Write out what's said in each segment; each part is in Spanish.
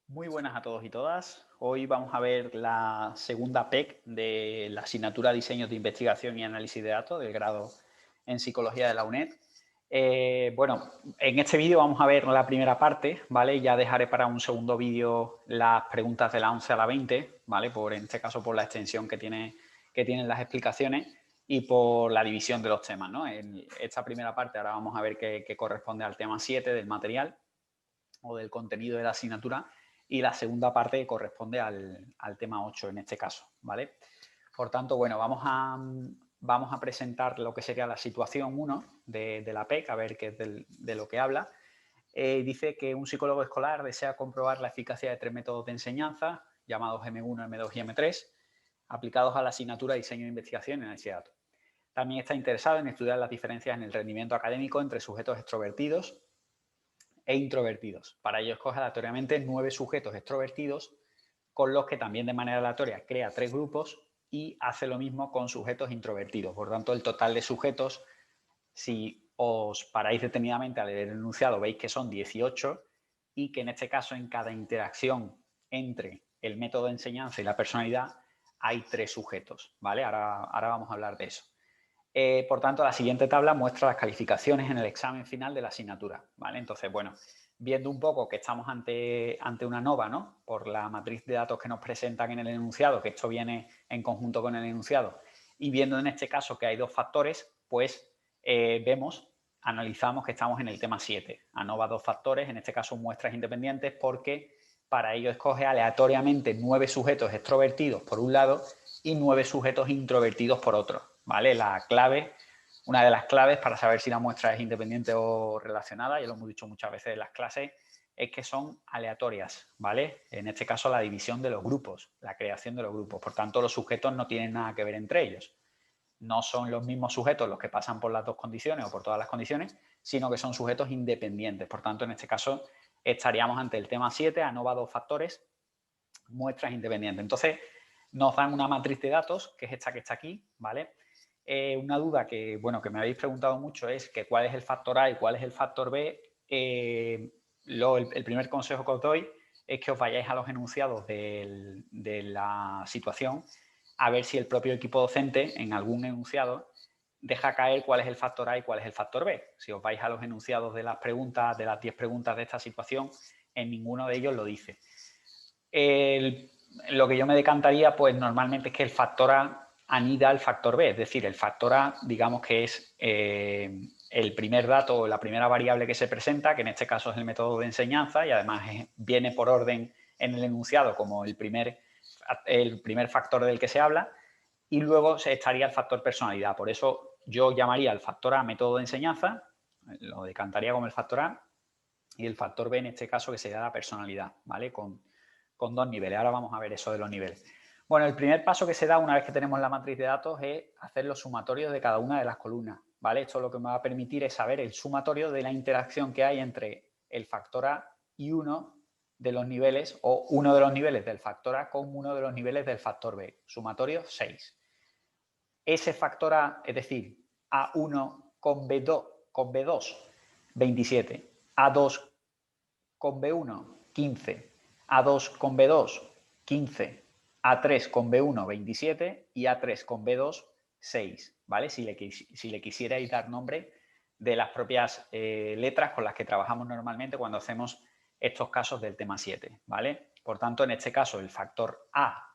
Muy buenas a todos y todas. Hoy vamos a ver la segunda PEC de la asignatura Diseños de Investigación y Análisis de Datos del grado en Psicología de la UNED. En este vídeo vamos a ver la primera parte, ¿vale? Ya dejaré para un segundo vídeo las preguntas de la 11 a la 20, ¿vale? En este caso por la extensión que tienen las explicaciones y por la división de los temas, ¿no? En esta primera parte ahora vamos a ver qué corresponde al tema 7 del material o del contenido de la asignatura, y la segunda parte corresponde al tema 8 en este caso, ¿vale? Por tanto, bueno, vamos a presentar lo que sería la situación 1 de la PEC, a ver qué es de lo que habla. Dice que un psicólogo escolar desea comprobar la eficacia de 3 métodos de enseñanza, llamados M1, M2 y M3, aplicados a la asignatura Diseño de Investigación y Análisis de Datos. También está interesado en estudiar las diferencias en el rendimiento académico entre sujetos extrovertidos e introvertidos. Para ello escoge aleatoriamente 9 sujetos extrovertidos con los que también de manera aleatoria crea 3 grupos y hace lo mismo con sujetos introvertidos. Por tanto, el total de sujetos, si os paráis detenidamente a leer el enunciado, veis que son 18 y que en este caso en cada interacción entre el método de enseñanza y la personalidad hay 3 sujetos, ¿vale? Ahora vamos a hablar de eso. Por tanto, la siguiente tabla muestra las calificaciones en el examen final de la asignatura, ¿vale? Entonces, bueno, viendo un poco que estamos ante una nova, ¿no? Por la matriz de datos que nos presentan en el enunciado, que esto viene en conjunto con el enunciado, y viendo en este caso que hay 2 factores, pues analizamos que estamos en el tema 7. ANOVA 2 factores, en este caso muestras independientes, porque para ello escoge aleatoriamente 9 sujetos extrovertidos por un lado y 9 sujetos introvertidos por otro, ¿vale? Una de las claves para saber si la muestra es independiente o relacionada, ya lo hemos dicho muchas veces en las clases, es que son aleatorias, ¿vale? En este caso la división de los grupos, la creación de los grupos. Por tanto, los sujetos no tienen nada que ver entre ellos. No son los mismos sujetos los que pasan por las 2 condiciones o por todas las condiciones, sino que son sujetos independientes. Por tanto, en este caso estaríamos ante el tema 7, ANOVA 2 factores, muestras independientes. Entonces, nos dan una matriz de datos, que es esta que está aquí, ¿vale? Una duda que me habéis preguntado mucho es que cuál es el factor A y cuál es el factor B. El primer consejo que os doy es que os vayáis a los enunciados de la situación a ver si el propio equipo docente en algún enunciado deja caer cuál es el factor A y cuál es el factor B. Si os vais a los enunciados de las preguntas, de las 10 preguntas de esta situación, en ninguno de ellos lo dice. Lo que yo me decantaría, pues normalmente es que el factor A anida al factor B, es decir, el factor A, digamos que es el primer dato o la primera variable que se presenta, que en este caso es el método de enseñanza y además viene por orden en el enunciado como el primer factor del que se habla, y luego se estaría el factor personalidad. Por eso yo llamaría al factor A método de enseñanza, lo decantaría como el factor A, y el factor B en este caso que sería la personalidad, ¿vale? Con 2 niveles. Ahora vamos a ver eso de los niveles. Bueno, el primer paso que se da una vez que tenemos la matriz de datos es hacer los sumatorios de cada una de las columnas, ¿vale? Esto lo que me va a permitir es saber el sumatorio de la interacción que hay entre el factor A y uno de los niveles, o uno de los niveles del factor A con uno de los niveles del factor B. Sumatorio 6. Ese factor A, es decir, A1 con B2, 27. A2 con B1, 15. A2 con B2, 15. A3 con B1, 27. Y A3 con B2, 6. ¿Vale? Si le quisierais dar nombre de las propias letras con las que trabajamos normalmente cuando hacemos estos casos del tema 7. ¿Vale? Por tanto, en este caso, el factor A,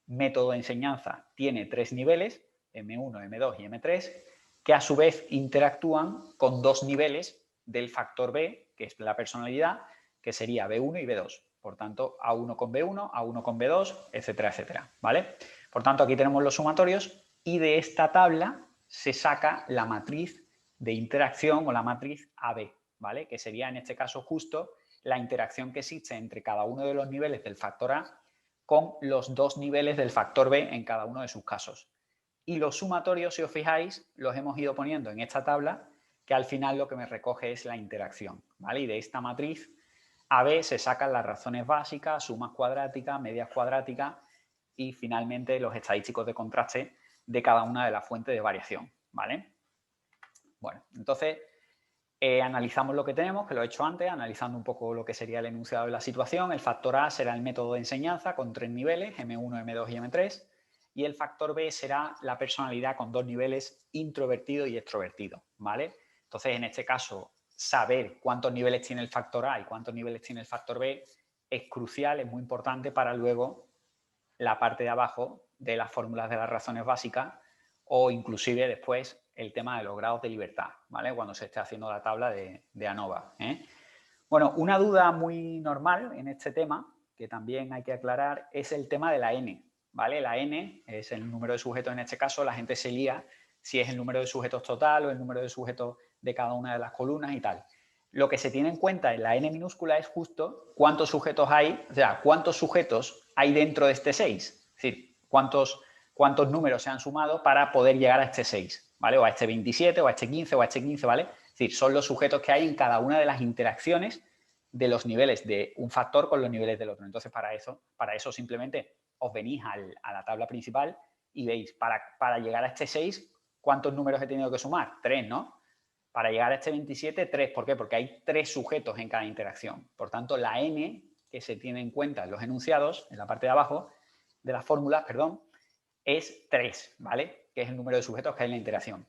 método de enseñanza, tiene 3 niveles, M1, M2 y M3, que a su vez interactúan con 2 niveles del factor B, que es la personalidad, que sería B1 y B2. Por tanto, A1 con B1, A1 con B2, etcétera, etcétera. ¿Vale? Por tanto, aquí tenemos los sumatorios y de esta tabla se saca la matriz de interacción o la matriz AB, ¿vale? Que sería en este caso justo la interacción que existe entre cada uno de los niveles del factor A con los 2 niveles del factor B en cada uno de sus casos. Y los sumatorios, si os fijáis, los hemos ido poniendo en esta tabla, que al final lo que me recoge es la interacción, ¿vale? Y de esta matriz AB se sacan las razones básicas, sumas cuadráticas, medias cuadráticas y finalmente los estadísticos de contraste de cada una de las fuentes de variación, ¿vale? Bueno, entonces Analizamos lo que tenemos, que lo he hecho antes, analizando un poco lo que sería el enunciado de la situación. El factor A será el método de enseñanza con 3 niveles, M1, M2 y M3. Y el factor B será la personalidad con 2 niveles, introvertido y extrovertido, ¿vale? Entonces, en este caso, saber cuántos niveles tiene el factor A y cuántos niveles tiene el factor B es crucial, es muy importante para luego la parte de abajo de las fórmulas de las razones básicas o inclusive después el tema de los grados de libertad, ¿vale? Cuando se esté haciendo la tabla de ANOVA, ¿eh? Bueno, una duda muy normal en este tema, que también hay que aclarar, es el tema de la N, ¿vale? La N es el número de sujetos en este caso, la gente se lía si es el número de sujetos total o el número de sujetos de cada una de las columnas y tal. Lo que se tiene en cuenta en la N minúscula es justo cuántos sujetos hay, o sea, cuántos sujetos hay dentro de este 6. Es decir, cuántos números se han sumado para poder llegar a este 6, ¿vale? O a este 27, o a este 15, o a este 15, ¿vale? Es decir, son los sujetos que hay en cada una de las interacciones de los niveles de un factor con los niveles del otro. Entonces, para eso simplemente os venís a la tabla principal y veis, para llegar a este 6, ¿cuántos números he tenido que sumar? 3, ¿no? Para llegar a este 27, 3. ¿Por qué? Porque hay 3 sujetos en cada interacción. Por tanto, la N que se tiene en cuenta en los enunciados, en la parte de abajo de las fórmulas, perdón, es 3, ¿vale? Que es el número de sujetos que hay en la interacción.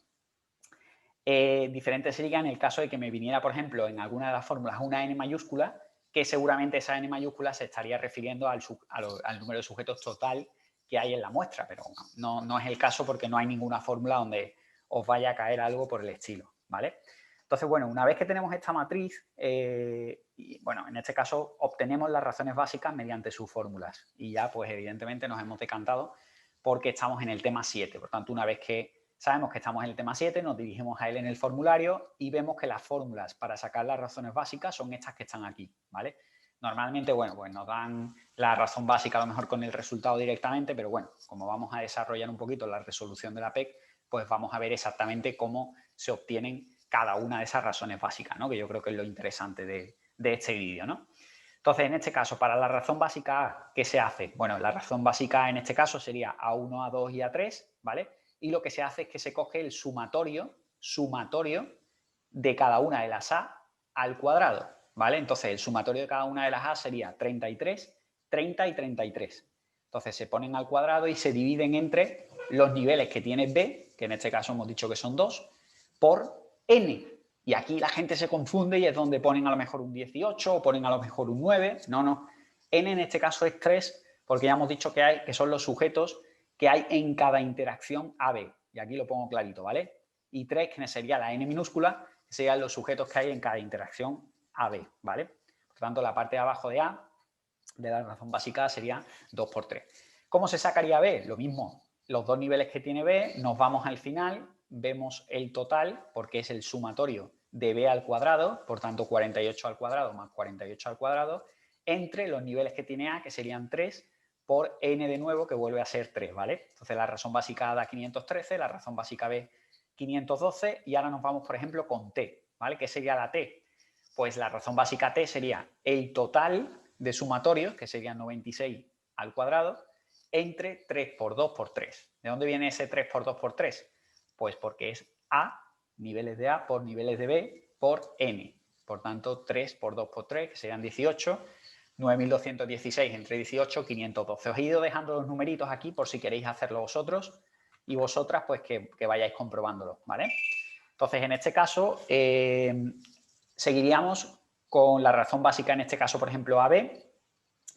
Diferente sería en el caso de que me viniera, por ejemplo, en alguna de las fórmulas una N mayúscula, que seguramente esa N mayúscula se estaría refiriendo al número de sujetos total que hay en la muestra, pero no es el caso porque no hay ninguna fórmula donde os vaya a caer algo por el estilo, ¿vale? Entonces, bueno, una vez que tenemos esta matriz, y, bueno, en este caso obtenemos las razones básicas mediante sus fórmulas y ya, pues evidentemente nos hemos decantado porque estamos en el tema 7. Por tanto, una vez que sabemos que estamos en el tema 7, nos dirigimos a él en el formulario y vemos que las fórmulas para sacar las razones básicas son estas que están aquí, ¿vale? Normalmente, bueno, pues nos dan la razón básica a lo mejor con el resultado directamente, pero bueno, como vamos a desarrollar un poquito la resolución de la PEC, pues vamos a ver exactamente cómo se obtienen cada una de esas razones básicas, ¿no? Que yo creo que es lo interesante de este vídeo, ¿no? Entonces, en este caso, para la razón básica A, ¿qué se hace? Bueno, la razón básica A en este caso sería A1, A2 y A3, ¿vale? Y lo que se hace es que se coge el sumatorio de cada una de las A al cuadrado, ¿vale? Entonces, el sumatorio de cada una de las A sería 33, 30 y 33. Entonces, se ponen al cuadrado y se dividen entre los niveles que tiene B, que en este caso hemos dicho que son 2, por N. Y aquí la gente se confunde y es donde ponen a lo mejor un 18 o ponen a lo mejor un 9. No. N en este caso es 3 porque ya hemos dicho que son los sujetos que hay en cada interacción AB. Y aquí lo pongo clarito, ¿vale? Y 3, que sería la N minúscula, que serían los sujetos que hay en cada interacción AB, ¿vale? Por tanto, la parte de abajo de A, de la razón básica, sería 2 por 3. ¿Cómo se sacaría B? Lo mismo, los dos niveles que tiene B, nos vamos al final, vemos el total, porque es el sumatorio de B al cuadrado, por tanto 48 al cuadrado más 48 al cuadrado, entre los niveles que tiene A, que serían 3, por N de nuevo, que vuelve a ser 3, ¿vale? Entonces la razón básica A da 513, la razón básica B 512, y ahora nos vamos, por ejemplo, con T, ¿vale? ¿Qué sería la T? Pues la razón básica T sería el total de sumatorios, que serían 96 al cuadrado, entre 3 por 2 por 3. ¿De dónde viene ese 3 por 2 por 3? Pues porque es A, niveles de A, por niveles de B, por N. Por tanto, 3 por 2 por 3, que serían 18, 9.216 entre 18, 512. Os he ido dejando los numeritos aquí por si queréis hacerlo vosotros y vosotras, pues que vayáis comprobándolo, ¿vale? Entonces, en este caso, seguiríamos con la razón básica, en este caso, por ejemplo, AB,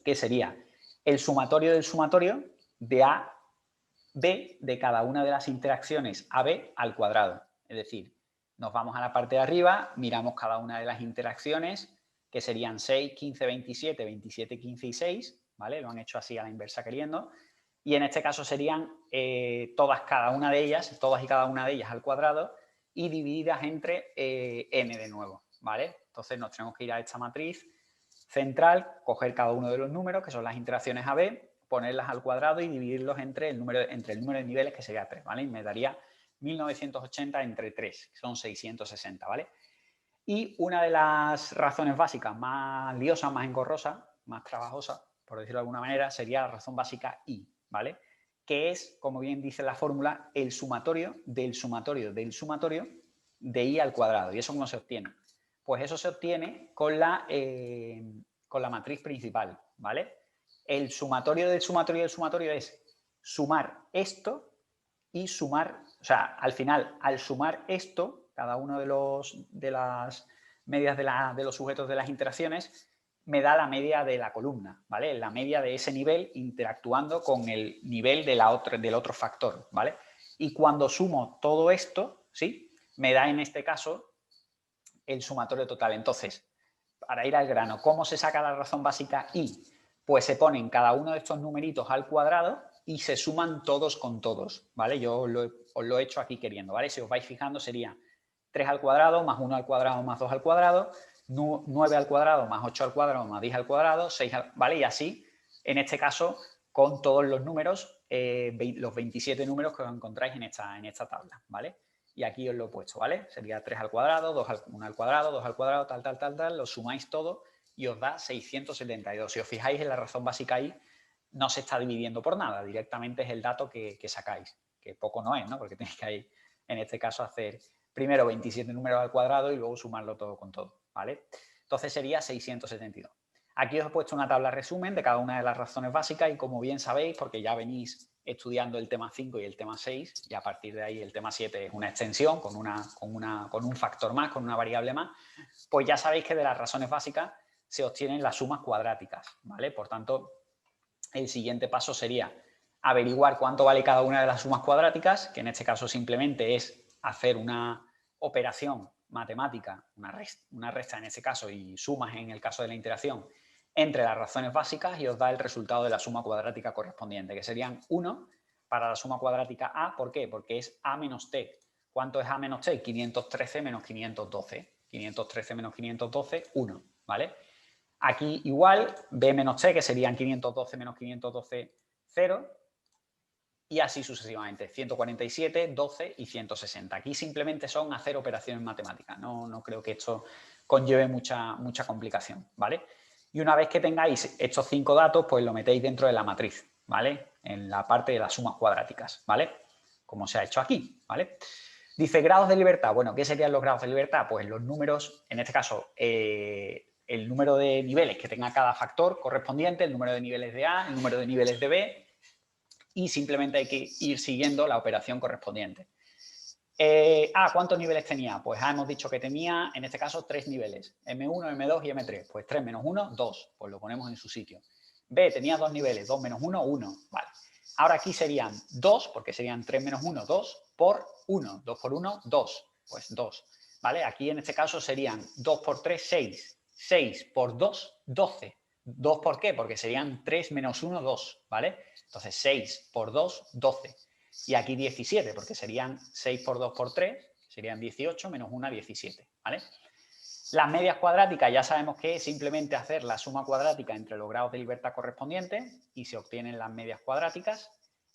que sería el sumatorio del sumatorio de A, B de cada una de las interacciones AB al cuadrado. Es decir, nos vamos a la parte de arriba, miramos cada una de las interacciones, que serían 6, 15, 27, 27, 15 y 6, ¿vale? Lo han hecho así a la inversa queriendo. Y en este caso serían todas y cada una de ellas al cuadrado y divididas entre n de nuevo, ¿vale? Entonces nos tenemos que ir a esta matriz central, coger cada uno de los números, que son las interacciones AB, ponerlas al cuadrado y dividirlos entre el número de niveles, que sería 3, ¿vale? Y me daría 1980 entre 3, que son 660, ¿vale? Y una de las razones básicas más liosas, más engorrosas, más trabajosas, por decirlo de alguna manera, sería la razón básica I, ¿vale? Que es, como bien dice la fórmula, el sumatorio del sumatorio del sumatorio de I al cuadrado. ¿Y eso cómo se obtiene? Pues eso se obtiene con la matriz principal, ¿vale? El sumatorio del sumatorio del sumatorio es sumar esto y sumar, o sea, al final, al sumar esto, cada uno de las medias de los sujetos de las interacciones, me da la media de la columna, ¿vale? La media de ese nivel interactuando con el nivel del otro factor, ¿vale? Y cuando sumo todo esto, ¿sí? Me da en este caso el sumatorio total. Entonces, para ir al grano, ¿cómo se saca la razón básica y? Pues se ponen cada uno de estos numeritos al cuadrado y se suman todos con todos, ¿vale? Yo os lo he hecho aquí queriendo, ¿vale? Si os vais fijando sería 3 al cuadrado más 1 al cuadrado más 2 al cuadrado, 9 al cuadrado más 8 al cuadrado más 10 al cuadrado, 6 ¿vale? Y así, en este caso, con todos los números, los 27 números que os encontráis en esta tabla, ¿vale? Y aquí os lo he puesto, ¿vale? Sería 3 al cuadrado, 1 al cuadrado, 2 al cuadrado, tal, lo sumáis todo y os da 672. Si os fijáis en la razón básica ahí, no se está dividiendo por nada, directamente es el dato que sacáis, que poco no es, ¿no? Porque tenéis que, en este caso, hacer primero 27 números al cuadrado y luego sumarlo todo con todo, ¿vale? Entonces sería 672. Aquí os he puesto una tabla resumen de cada una de las razones básicas y como bien sabéis, porque ya venís estudiando el tema 5 y el tema 6 y a partir de ahí el tema 7 es una extensión con un factor más, con una variable más, pues ya sabéis que de las razones básicas se obtienen las sumas cuadráticas, ¿vale? Por tanto, el siguiente paso sería averiguar cuánto vale cada una de las sumas cuadráticas, que en este caso simplemente es hacer una operación matemática, una resta en este caso y sumas en el caso de la interacción entre las razones básicas y os da el resultado de la suma cuadrática correspondiente, que serían 1 para la suma cuadrática A. ¿Por qué? Porque es A menos T. ¿Cuánto es A menos T? 513 menos 512. 513 menos 512, 1, ¿vale? Aquí igual, B menos T, que serían 512 menos 512, 0. Y así sucesivamente, 147, 12 y 160. Aquí simplemente son hacer operaciones matemáticas. No creo que esto conlleve mucha complicación, ¿vale? Y una vez que tengáis estos 5 datos, pues lo metéis dentro de la matriz, ¿vale? En la parte de las sumas cuadráticas, ¿vale? Como se ha hecho aquí, ¿vale? Dice grados de libertad. Bueno, ¿qué serían los grados de libertad? Pues los números, en este caso, el número de niveles que tenga cada factor correspondiente, el número de niveles de A, el número de niveles de B, y simplemente hay que ir siguiendo la operación correspondiente. ¿Cuántos niveles tenía? Pues hemos dicho que tenía, en este caso, 3 niveles, M1, M2 y M3. Pues 3 menos 1, 2, pues lo ponemos en su sitio. B tenía 2 niveles, 2 menos 1, 1, vale. Ahora aquí serían 2, porque serían 3 menos 1, 2, por 1. 2 por 1, 2, pues 2, ¿vale? Aquí en este caso serían 2 por 3, 6. 6 por 2, 12. ¿2 por qué? Porque serían 3 menos 1, 2, ¿vale? Entonces 6 por 2, 12. Y aquí 17, porque serían 6 por 2 por 3, serían 18, menos 1, 17, ¿vale? Las medias cuadráticas ya sabemos que es simplemente hacer la suma cuadrática entre los grados de libertad correspondientes y se obtienen las medias cuadráticas.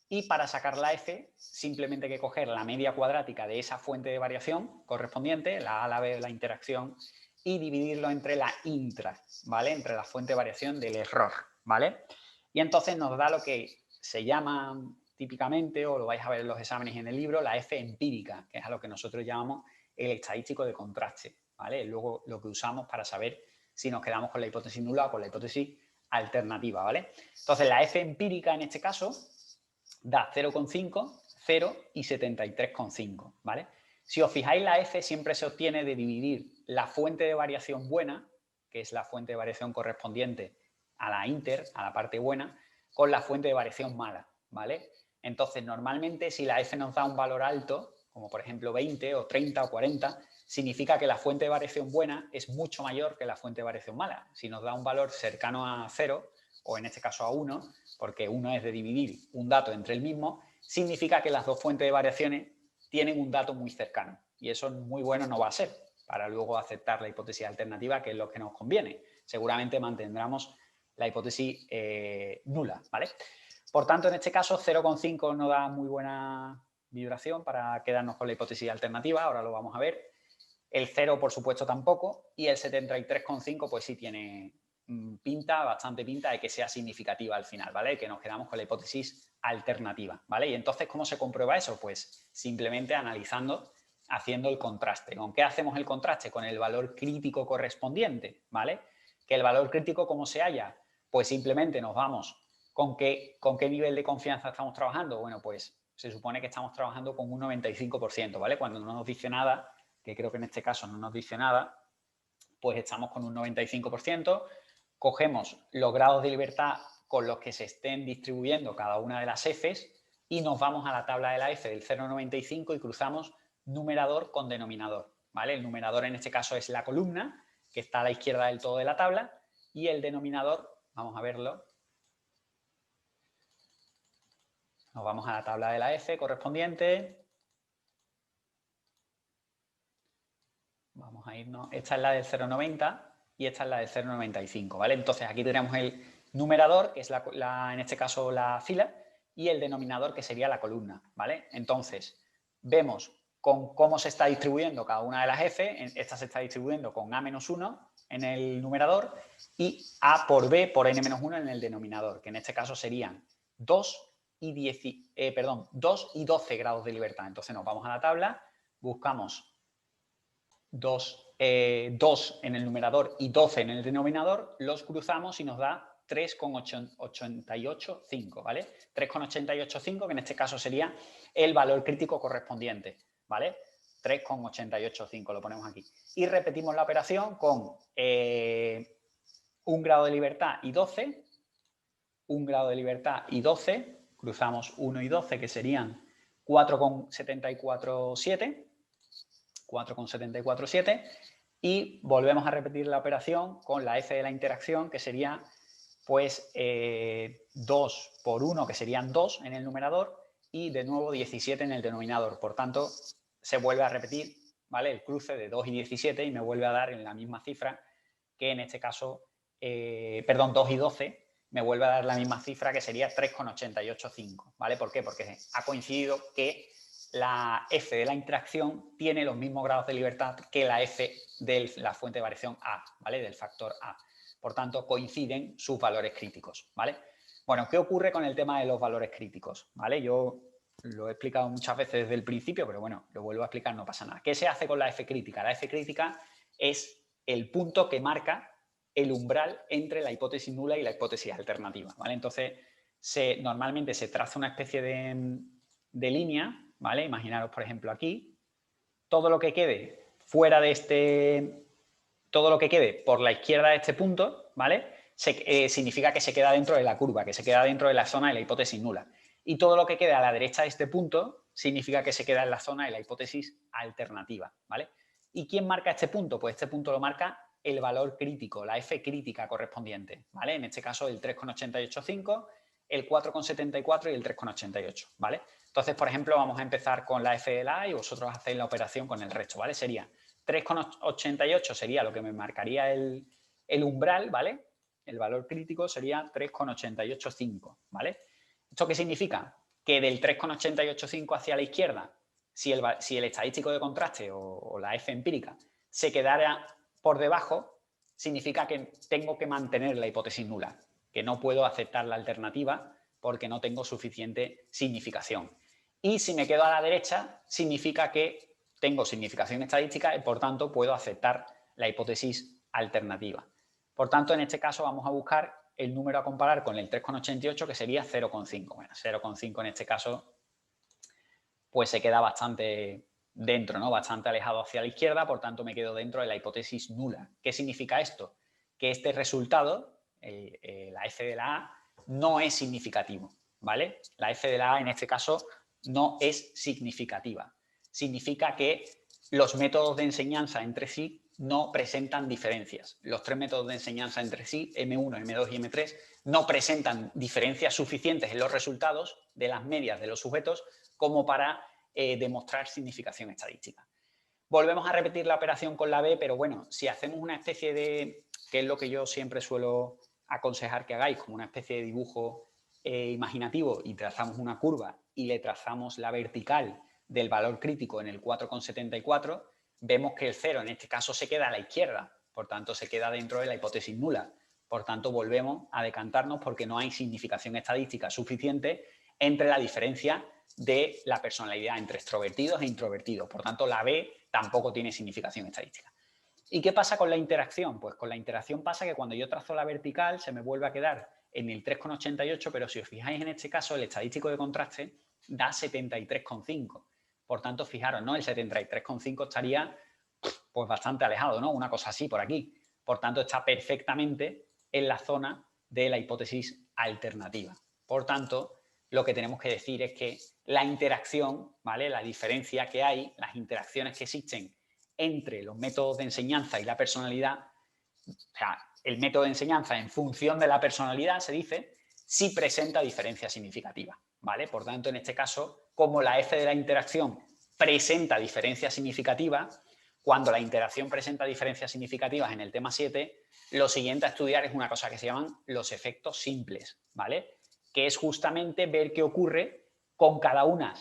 Y para sacar la f, simplemente hay que coger la media cuadrática de esa fuente de variación correspondiente, la A, la B, la interacción, y dividirlo entre la intra, ¿vale? Entre la fuente de variación del error, ¿vale? Y entonces nos da lo que se llama típicamente, o lo vais a ver en los exámenes y en el libro, la f empírica, que es a lo que nosotros llamamos el estadístico de contraste, ¿vale? Luego lo que usamos para saber si nos quedamos con la hipótesis nula o con la hipótesis alternativa, ¿vale? Entonces, la f empírica en este caso da 0,5, 0 y 73,5, ¿vale? Si os fijáis, la f siempre se obtiene de dividir la fuente de variación buena, que es la fuente de variación correspondiente a la inter, a la parte buena, con la fuente de variación mala, ¿vale? Entonces, normalmente, si la f nos da un valor alto, como por ejemplo 20 o 30 o 40, significa que la fuente de variación buena es mucho mayor que la fuente de variación mala. Si nos da un valor cercano a 0, o en este caso a 1, porque 1 es de dividir un dato entre el mismo, significa que las dos fuentes de variaciones tienen un dato muy cercano. Y eso muy bueno no va a ser, para luego aceptar la hipótesis alternativa, que es lo que nos conviene. Seguramente mantendremos la hipótesis nula, ¿vale? Por tanto, en este caso, 0,5 no da muy buena vibración para quedarnos con la hipótesis alternativa, ahora lo vamos a ver. El 0, por supuesto, tampoco, y el 73,5 pues sí tiene pinta, bastante pinta de que sea significativa al final, ¿vale? Que nos quedamos con la hipótesis alternativa, ¿vale? Y entonces, ¿cómo se comprueba eso? Pues simplemente analizando haciendo el contraste. ¿Con qué hacemos el contraste? Con el valor crítico correspondiente, ¿vale? Que el valor crítico, ¿cómo se halla? Pues simplemente nos vamos con qué nivel de confianza estamos trabajando. Bueno, pues se supone que estamos trabajando con un 95%, ¿vale? Cuando no nos dice nada, que creo que en este caso no nos dice nada, pues estamos con un 95%. Cogemos los grados de libertad con los que se estén distribuyendo cada una de las Fs y nos vamos a la tabla de la F del 0,95 y cruzamos numerador con denominador, ¿vale? El numerador en este caso es la columna, que está a la izquierda del todo de la tabla, y el denominador, vamos a verlo, nos vamos a la tabla de la F correspondiente, vamos a irnos, esta es la del 0,90 y esta es la del 0,95, ¿vale? Entonces aquí tenemos el numerador, que es en este caso la fila, y el denominador, que sería la columna, ¿vale? Entonces, vemos con cómo se está distribuyendo cada una de las F. Esta se está distribuyendo con A-1 en el numerador y A por B por N-1 en el denominador, que en este caso serían 2 y 12 grados de libertad. Entonces nos vamos a la tabla, buscamos 2 en el numerador y 12 en el denominador, los cruzamos y nos da 3,885, ¿vale? 3,885, que en este caso sería el valor crítico correspondiente, ¿vale? 3,885 lo ponemos aquí. Y repetimos la operación con 1 grado de libertad y 12, 1 grado de libertad y 12, cruzamos 1 y 12, que serían 4,747, 4,747, y volvemos a repetir la operación con la F de la interacción, que sería pues 2 por 1, que serían 2 en el numerador, y de nuevo 17 en el denominador. Por tanto, se vuelve a repetir, ¿vale? El cruce de 2 y 17 y me vuelve a dar en la misma cifra que en este caso, 2 y 12, me vuelve a dar la misma cifra, que sería 3,885, ¿vale? ¿Por qué? Porque ha coincidido que la F de la interacción tiene los mismos grados de libertad que la F de la fuente de variación A, ¿vale? Del factor A. Por tanto, coinciden sus valores críticos, ¿vale? Bueno, ¿qué ocurre con el tema de los valores críticos? ¿Vale? Yo lo he explicado muchas veces desde el principio, pero bueno, lo vuelvo a explicar, no pasa nada. ¿Qué se hace con la F crítica? La F crítica es el punto que marca el umbral entre la hipótesis nula y la hipótesis alternativa, ¿vale? Entonces, normalmente se traza una especie de línea, ¿vale? Imaginaros, por ejemplo, aquí, todo lo que quede fuera de todo lo que quede por la izquierda de este punto, ¿vale? Significa que se queda dentro de la curva, que se queda dentro de la zona de la hipótesis nula. Y todo lo que quede a la derecha de este punto significa que se queda en la zona de la hipótesis alternativa, ¿vale? ¿Y quién marca este punto? Pues este punto lo marca el valor crítico, la F crítica correspondiente, ¿vale? En este caso el 3,885, el 4,74 y el 3,88, ¿vale? Entonces, por ejemplo, vamos a empezar con la F de la A y vosotros hacéis la operación con el resto, ¿vale? Sería 3,88 sería lo que me marcaría el umbral, ¿vale? El valor crítico sería 3,885, ¿vale? ¿Esto qué significa? Que del 3,885 hacia la izquierda, si el estadístico de contraste o la F empírica se quedara por debajo, significa que tengo que mantener la hipótesis nula, que no puedo aceptar la alternativa porque no tengo suficiente significación. Y si me quedo a la derecha, significa que tengo significación estadística y por tanto puedo aceptar la hipótesis alternativa. Por tanto, en este caso vamos a buscar el número a comparar con el 3,88, que sería 0,5. Bueno, 0,5 en este caso pues se queda bastante dentro, ¿no? Bastante alejado hacia la izquierda, por tanto me quedo dentro de la hipótesis nula. ¿Qué significa esto? Que este resultado, la F de la A, no es significativo, ¿vale? La F de la A en este caso no es significativa. Significa que los métodos de enseñanza entre sí no presentan diferencias. Los tres métodos de enseñanza entre sí, M1, M2 y M3, no presentan diferencias suficientes en los resultados de las medias de los sujetos como para demostrar significación estadística. Volvemos a repetir la operación con la B, pero bueno, si hacemos una especie de, que es lo que yo siempre suelo aconsejar que hagáis, como una especie de dibujo imaginativo y trazamos una curva y le trazamos la vertical del valor crítico en el 4,74, vemos que el 0 en este caso se queda a la izquierda, por tanto se queda dentro de la hipótesis nula. Por tanto, volvemos a decantarnos porque no hay significación estadística suficiente entre la diferencia de la personalidad entre extrovertidos e introvertidos. Por tanto, la B tampoco tiene significación estadística. ¿Y qué pasa con la interacción? Pues con la interacción pasa que cuando yo trazo la vertical se me vuelve a quedar en el 3,88, pero si os fijáis en este caso, el estadístico de contraste da 73,5. Por tanto, fijaros, ¿no? El 73,5 estaría pues bastante alejado, ¿no? Una cosa así por aquí. Por tanto, está perfectamente en la zona de la hipótesis alternativa. Por tanto, lo que tenemos que decir es que la interacción, ¿vale? La diferencia que hay, las interacciones que existen entre los métodos de enseñanza y la personalidad, o sea, el método de enseñanza en función de la personalidad, se dice, sí presenta diferencias significativas, ¿vale? Por tanto, en este caso, como la F de la interacción presenta diferencias significativas, cuando la interacción presenta diferencias significativas en el tema 7, lo siguiente a estudiar es una cosa que se llaman los efectos simples, ¿vale? Que es justamente ver qué ocurre con cada una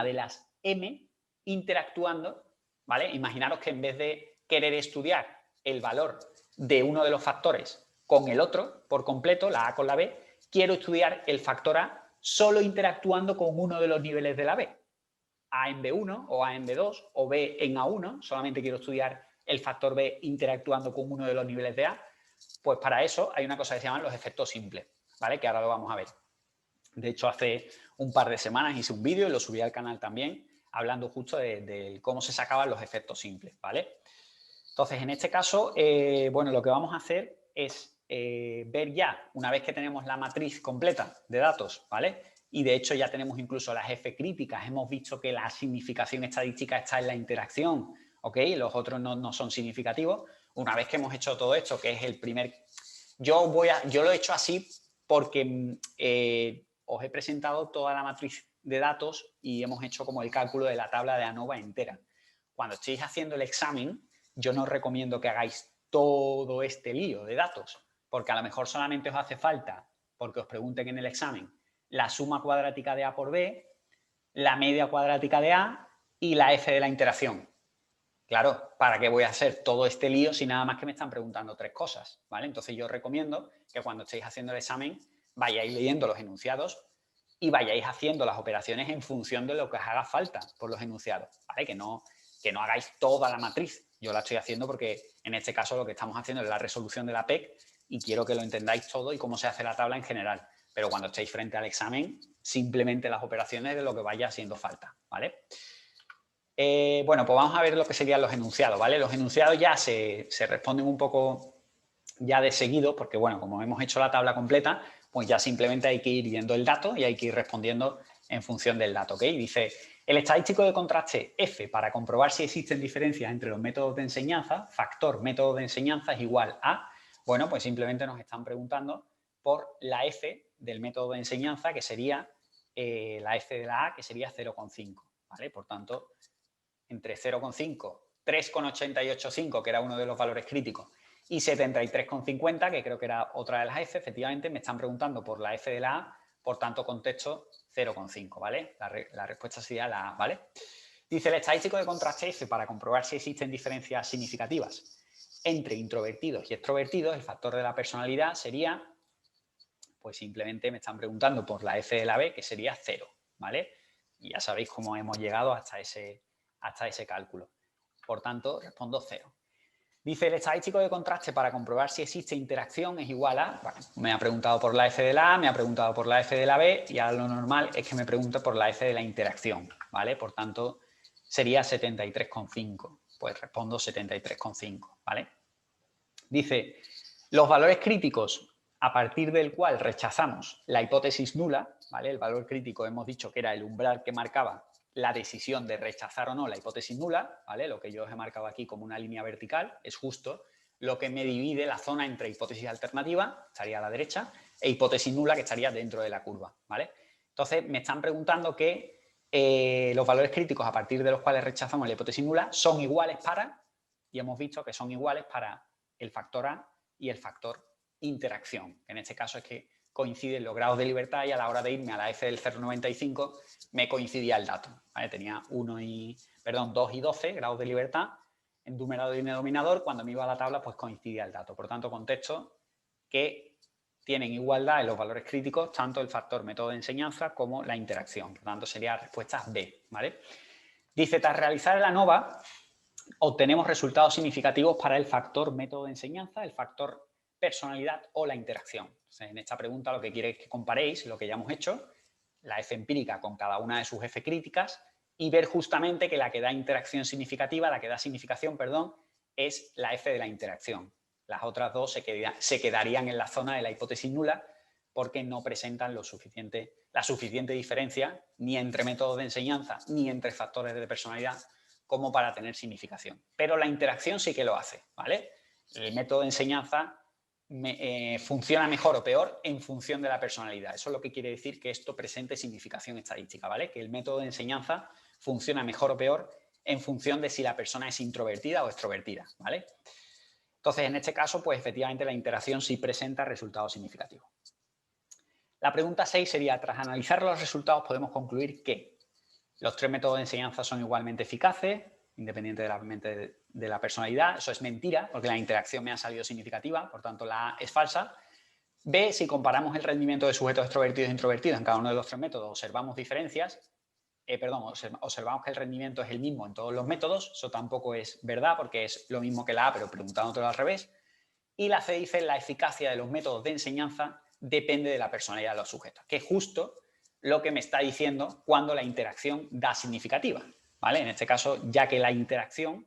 de las M interactuando, ¿vale? Imaginaros que en vez de querer estudiar el valor de uno de los factores con el otro por completo, la A con la B, quiero estudiar el factor A solo interactuando con uno de los niveles de la B. A en B1 o A en B2 o B en A1, solamente quiero estudiar el factor B interactuando con uno de los niveles de A, pues para eso hay una cosa que se llaman los efectos simples, ¿vale? Que ahora lo vamos a ver. De hecho, hace un par de semanas hice un vídeo y lo subí al canal también, hablando justo de cómo se sacaban los efectos simples, ¿vale? Entonces, en este caso, bueno, lo que vamos a hacer es ver ya, una vez que tenemos la matriz completa de datos, ¿vale? Y de hecho ya tenemos incluso las F críticas, hemos visto que la significación estadística está en la interacción, ¿ok? Los otros no son significativos. Una vez que hemos hecho todo esto, que es el primer... Yo lo he hecho así porque os he presentado toda la matriz de datos y hemos hecho como el cálculo de la tabla de ANOVA entera. Cuando estéis haciendo el examen, yo no os recomiendo que hagáis todo este lío de datos, porque a lo mejor solamente os hace falta, porque os pregunten en el examen, la suma cuadrática de A por B, la media cuadrática de A y la F de la interacción. Claro, ¿para qué voy a hacer todo este lío si nada más que me están preguntando 3 cosas? ¿Vale? Entonces yo os recomiendo que cuando estéis haciendo el examen vayáis leyendo los enunciados y vayáis haciendo las operaciones en función de lo que os haga falta por los enunciados, ¿vale? Que no hagáis toda la matriz. Yo la estoy haciendo porque en este caso lo que estamos haciendo es la resolución de la PEC y quiero que lo entendáis todo y cómo se hace la tabla en general. Pero cuando estéis frente al examen, simplemente las operaciones de lo que vaya haciendo falta, ¿vale? Bueno, pues vamos a ver lo que serían los enunciados, ¿vale? Los enunciados ya se responden un poco ya de seguido, porque bueno, como hemos hecho la tabla completa, pues ya simplemente hay que ir viendo el dato y hay que ir respondiendo en función del dato, ¿ok? Dice, el estadístico de contraste F para comprobar si existen diferencias entre los métodos de enseñanza, factor método de enseñanza es igual a, bueno, pues simplemente nos están preguntando por la F del método de enseñanza, que sería la F de la A, que sería 0,5, ¿vale? Por tanto, entre 0,5, 3,885, que era uno de los valores críticos, y 73,50, que creo que era otra de las F, efectivamente me están preguntando por la F de la A, por tanto contesto 0,5, ¿vale? La respuesta sería la A, ¿vale? Dice, el estadístico de contraste F para comprobar si existen diferencias significativas entre introvertidos y extrovertidos, el factor de la personalidad sería, pues simplemente me están preguntando por la F de la B, que sería 0, ¿vale? Y ya sabéis cómo hemos llegado hasta ese cálculo. Por tanto, respondo 0. Dice, el estadístico de contraste para comprobar si existe interacción es igual a... Bueno, me ha preguntado por la F de la A, me ha preguntado por la F de la B y ahora lo normal es que me pregunte por la F de la interacción, ¿vale? Por tanto, sería 73,5. Pues respondo 73,5, ¿vale? Dice, los valores críticos a partir del cual rechazamos la hipótesis nula, ¿vale? El valor crítico hemos dicho que era el umbral que marcaba la decisión de rechazar o no la hipótesis nula, ¿vale? Lo que yo os he marcado aquí como una línea vertical es justo lo que me divide la zona entre hipótesis alternativa, estaría a la derecha, e hipótesis nula, que estaría dentro de la curva, ¿vale? Entonces, me están preguntando que los valores críticos a partir de los cuales rechazamos la hipótesis nula son iguales para, y hemos visto que son iguales para el factor A y el factor interacción, que en este caso es que coinciden los grados de libertad y a la hora de irme a la F del 0,95 me coincidía el dato, ¿vale? Tenía 2 y 12 grados de libertad en numerador y denominador, cuando me iba a la tabla pues coincidía el dato. Por tanto, contesto que tienen igualdad en los valores críticos tanto el factor método de enseñanza como la interacción. Por lo tanto, sería respuesta B, ¿vale? Dice, tras realizar el ANOVA, obtenemos resultados significativos para el factor método de enseñanza, el factor personalidad o la interacción. Entonces, en esta pregunta lo que quiere es que comparéis lo que ya hemos hecho, la F empírica con cada una de sus F críticas y ver justamente que la que da interacción significativa, la que da significación, perdón, es la F de la interacción. Las otras dos se quedarían en la zona de la hipótesis nula porque no presentan la suficiente diferencia ni entre métodos de enseñanza ni entre factores de personalidad como para tener significación. Pero la interacción sí que lo hace, ¿vale? El método de enseñanza funciona mejor o peor en función de la personalidad. Eso es lo que quiere decir que esto presente significación estadística, ¿vale? Que el método de enseñanza funciona mejor o peor en función de si la persona es introvertida o extrovertida, ¿vale? Entonces, en este caso, pues efectivamente la interacción sí presenta resultados significativos. La pregunta 6 sería, tras analizar los resultados podemos concluir que los 3 métodos de enseñanza son igualmente eficaces, independientemente de la personalidad. Eso es mentira, porque la interacción me ha salido significativa, por tanto la A es falsa. B, si comparamos el rendimiento de sujetos extrovertidos e introvertidos en cada uno de los 3 métodos, observamos diferencias. Observamos que el rendimiento es el mismo en todos los métodos. Eso tampoco es verdad, porque es lo mismo que la A, pero preguntándotelo al revés. Y la C dice, la eficacia de los métodos de enseñanza depende de la personalidad de los sujetos, que es justo lo que me está diciendo cuando la interacción da significativa, ¿vale? En este caso, ya que la interacción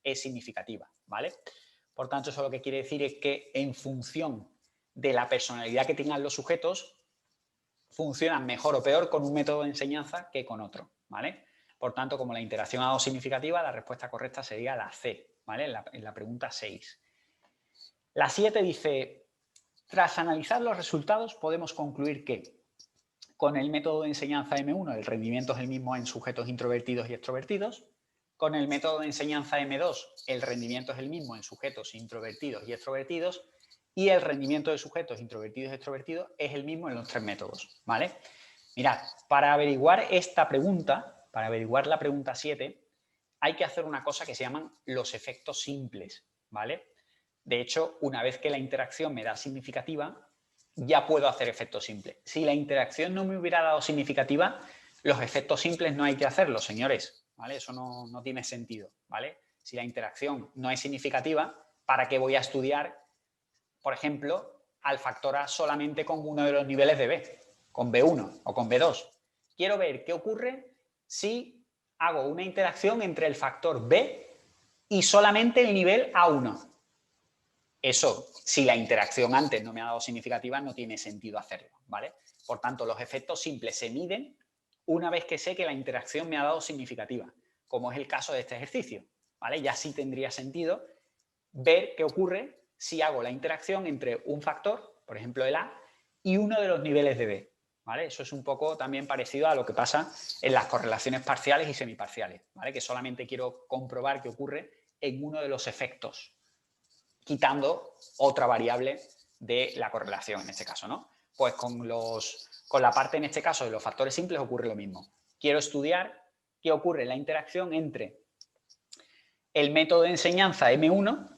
es significativa, ¿vale? Por tanto, eso lo que quiere decir es que en función de la personalidad que tengan los sujetos, funcionan mejor o peor con un método de enseñanza que con otro, ¿vale? Por tanto, como la interacción ha dado significativa, la respuesta correcta sería la C, ¿vale? En la pregunta 6. La 7 dice, tras analizar los resultados podemos concluir que con el método de enseñanza M1 el rendimiento es el mismo en sujetos introvertidos y extrovertidos. Con el método de enseñanza M2 el rendimiento es el mismo en sujetos introvertidos y extrovertidos. Y el rendimiento de sujetos introvertidos y extrovertidos es el mismo en los 3 métodos, ¿vale? Mirad, para averiguar esta pregunta, para averiguar la pregunta 7, hay que hacer una cosa que se llaman los efectos simples, ¿vale? De hecho, una vez que la interacción me da significativa, ya puedo hacer efectos simples. Si la interacción no me hubiera dado significativa, los efectos simples no hay que hacerlos, señores, ¿vale? Eso no tiene sentido, ¿vale? Si la interacción no es significativa, ¿para qué voy a estudiar, por ejemplo, al factor A solamente con uno de los niveles de B, con B1 o con B2? Quiero ver qué ocurre si hago una interacción entre el factor B y solamente el nivel A1. Eso, si la interacción antes no me ha dado significativa, no tiene sentido hacerlo, ¿vale? Por tanto, los efectos simples se miden una vez que sé que la interacción me ha dado significativa, como es el caso de este ejercicio, ¿vale? Ya sí tendría sentido ver qué ocurre si hago la interacción entre un factor, por ejemplo el A, y uno de los niveles de B, ¿vale? Eso es un poco también parecido a lo que pasa en las correlaciones parciales y semiparciales, ¿vale? Que solamente quiero comprobar qué ocurre en uno de los efectos, quitando otra variable de la correlación en este caso, ¿no? Pues con la parte en este caso de los factores simples ocurre lo mismo. Quiero estudiar qué ocurre en la interacción entre el método de enseñanza M1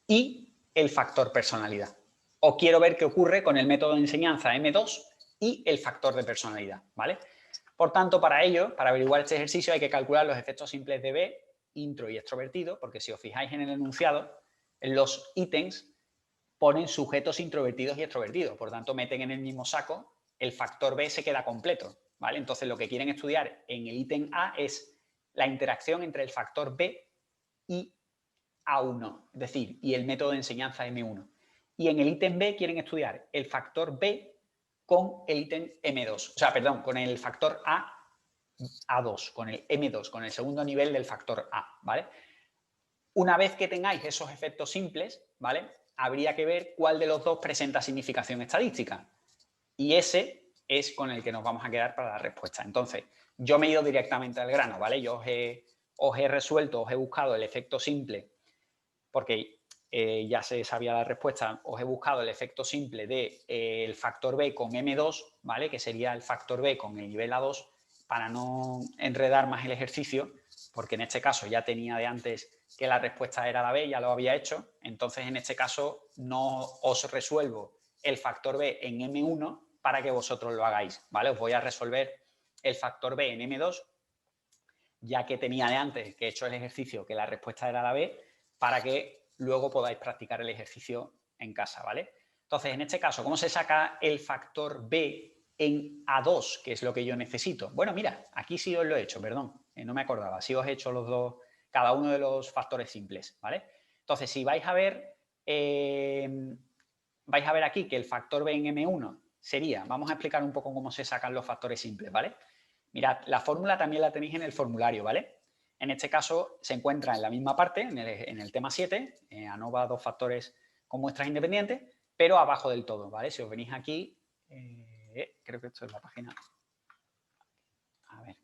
y el factor personalidad. O quiero ver qué ocurre con el método de enseñanza M2 y el factor de personalidad, ¿vale? Por tanto, para ello, para averiguar este ejercicio hay que calcular los efectos simples de B, intro y extrovertido, porque si os fijáis en el enunciado, en los ítems ponen sujetos introvertidos y extrovertidos, por tanto meten en el mismo saco, el factor B se queda completo, ¿vale? Entonces lo que quieren estudiar en el ítem A es la interacción entre el factor B y A1, es decir, y el método de enseñanza M1. Y en el ítem B quieren estudiar el factor B con el ítem M2, o sea, perdón, con el factor A2, con el M2, con el segundo nivel del factor A, ¿vale? Una vez que tengáis esos efectos simples, ¿vale? Habría que ver cuál de los dos presenta significación estadística. Y ese es con el que nos vamos a quedar para la respuesta. Entonces, yo me he ido directamente al grano, ¿vale? Yo os he buscado el efecto simple, porque ya se sabía la respuesta, os he buscado el efecto simple del factor B con M2, ¿vale? Que sería el factor B con el nivel A2, para no enredar más el ejercicio, porque en este caso ya tenía de antes que la respuesta era la B, ya lo había hecho, entonces en este caso no os resuelvo el factor B en M1 para que vosotros lo hagáis, ¿vale? Os voy a resolver el factor B en M2, ya que tenía de antes que he hecho el ejercicio que la respuesta era la B, para que luego podáis practicar el ejercicio en casa, ¿vale? Entonces, en este caso, ¿cómo se saca el factor B en A2, que es lo que yo necesito? Bueno, mira, aquí sí os lo he hecho, perdón, no me acordaba, sí os he hecho los dos, cada uno de los factores simples, ¿vale? Entonces, si vais a ver aquí que el factor B en M1 sería, vamos a explicar un poco cómo se sacan los factores simples, ¿vale? Mirad, la fórmula también la tenéis en el formulario, ¿vale? En este caso se encuentra en la misma parte, en el tema 7, ANOVA 2 factores con muestras independientes, pero abajo del todo, ¿vale? Si os venís aquí, creo que esto es la página. A ver.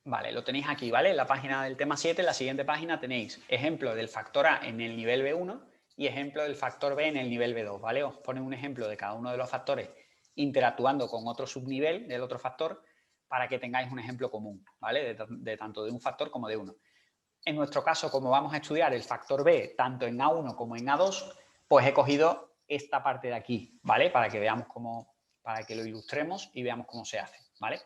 Vale, lo tenéis aquí, ¿vale? En la página del tema 7, en la siguiente página tenéis ejemplo del factor A en el nivel B1 y ejemplo del factor B en el nivel B2, ¿vale? Os pone un ejemplo de cada uno de los factores interactuando con otro subnivel del otro factor para que tengáis un ejemplo común, ¿vale? De tanto de un factor como de uno. En nuestro caso, como vamos a estudiar el factor B tanto en A1 como en A2, pues he cogido esta parte de aquí, ¿vale? Para que veamos cómo, para que lo ilustremos y veamos cómo se hace, ¿vale?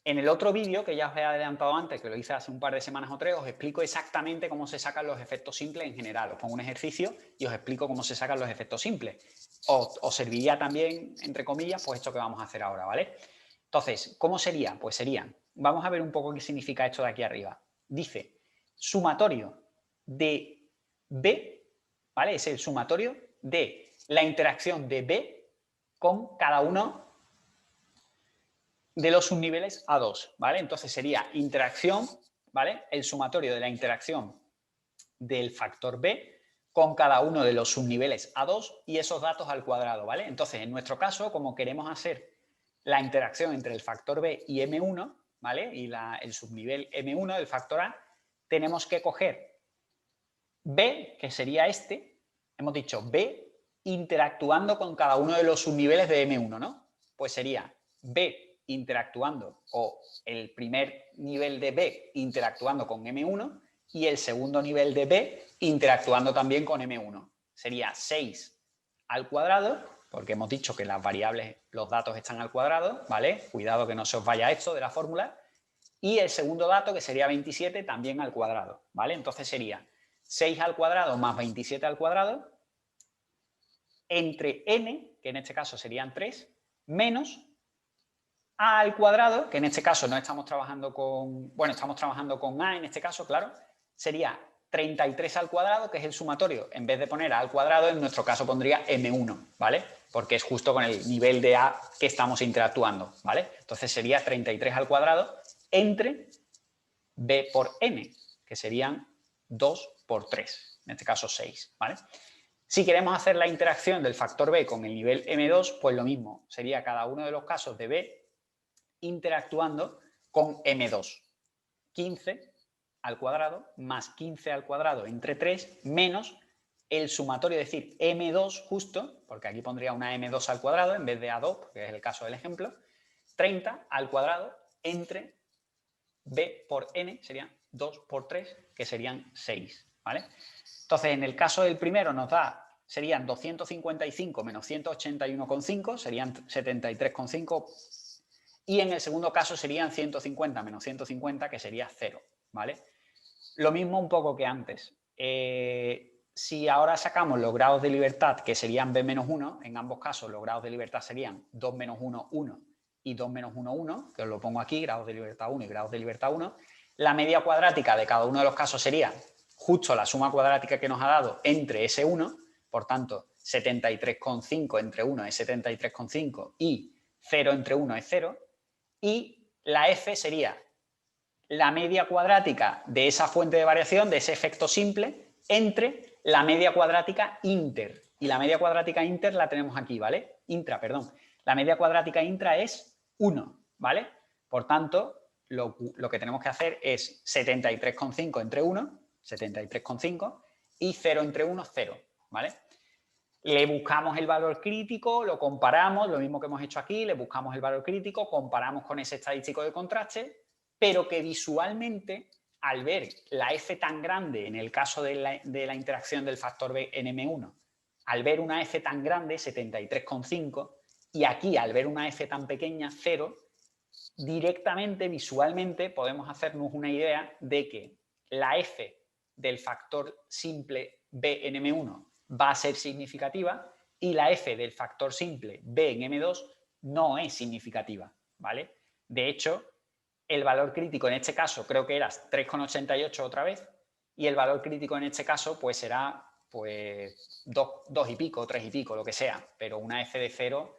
En el otro vídeo, que ya os he adelantado antes, que lo hice hace un par de semanas o tres, os explico exactamente cómo se sacan los efectos simples en general. Os pongo un ejercicio y os explico cómo se sacan los efectos simples. Os serviría también, entre comillas, pues esto que vamos a hacer ahora, ¿vale? Entonces, ¿cómo sería? Pues serían, vamos a ver un poco qué significa esto de aquí arriba. Dice, sumatorio de B, ¿vale? Es el sumatorio de la interacción de B con cada uno de los subniveles A2, ¿vale? Entonces sería interacción, ¿vale? El sumatorio de la interacción del factor B con cada uno de los subniveles A2 y esos datos al cuadrado, ¿vale? Entonces, en nuestro caso, como queremos hacer la interacción entre el factor B y M1, ¿vale? Y el subnivel M1 del factor A, tenemos que coger B, que sería este, hemos dicho B interactuando con cada uno de los subniveles de M1, ¿no? Pues sería B interactuando, o el primer nivel de B interactuando con M1 y el segundo nivel de B interactuando también con M1. Sería 6 al cuadrado, porque hemos dicho que las variables, los datos están al cuadrado, ¿vale? Cuidado que no se os vaya esto de la fórmula. Y el segundo dato, que sería 27, también al cuadrado, ¿vale? Entonces sería 6 al cuadrado más 27 al cuadrado entre n, que en este caso serían 3, menos a al cuadrado, que en este caso no estamos trabajando con, bueno, estamos trabajando con a en este caso, claro, sería 33 al cuadrado, que es el sumatorio. En vez de poner a al cuadrado, en nuestro caso pondría m1, ¿vale? Porque es justo con el nivel de a que estamos interactuando, ¿vale? Entonces sería 33 al cuadrado entre b por n, que serían 2 por 3, en este caso 6, ¿vale? Si queremos hacer la interacción del factor b con el nivel m2, pues lo mismo, sería cada uno de los casos de b interactuando con M2. 15 al cuadrado más 15 al cuadrado entre 3 menos el sumatorio, es decir, M2 justo, porque aquí pondría una M2 al cuadrado en vez de A2, porque es el caso del ejemplo, 30 al cuadrado entre B por N, serían 2 por 3, que serían 6, ¿vale? Entonces, en el caso del primero nos da, serían 255 menos 181,5, serían 73,5. Y en el segundo caso serían 150 menos 150, que sería 0, ¿vale? Lo mismo un poco que antes. Si ahora sacamos los grados de libertad, que serían b menos 1, en ambos casos los grados de libertad serían 2 menos 1, 1 y 2 menos 1, 1, que os lo pongo aquí, grados de libertad 1 y grados de libertad 1. La media cuadrática de cada uno de los casos sería justo la suma cuadrática que nos ha dado entre ese 1, por tanto, 73,5 entre 1 es 73,5 y 0 entre 1 es 0. Y la F sería la media cuadrática de esa fuente de variación, de ese efecto simple, entre la media cuadrática inter. Y la media cuadrática inter la tenemos aquí, ¿vale? Intra, perdón. La media cuadrática intra es 1, ¿vale? Por tanto, lo que tenemos que hacer es 73,5 entre 1, 73,5, y 0 entre 1, 0, ¿vale? Le buscamos el valor crítico, lo comparamos, lo mismo que hemos hecho aquí, le buscamos el valor crítico, comparamos con ese estadístico de contraste, pero que visualmente al ver la F tan grande en el caso de la interacción del factor B en M1, al ver una F tan grande, 73,5, y aquí al ver una F tan pequeña, 0, directamente, visualmente, podemos hacernos una idea de que la F del factor simple B en M1 va a ser significativa y la F del factor simple B en M2 no es significativa, ¿vale? De hecho, el valor crítico en este caso creo que era 3,88 otra vez y el valor crítico en este caso pues será pues 2 y pico, 3 y pico, lo que sea, pero una F de 0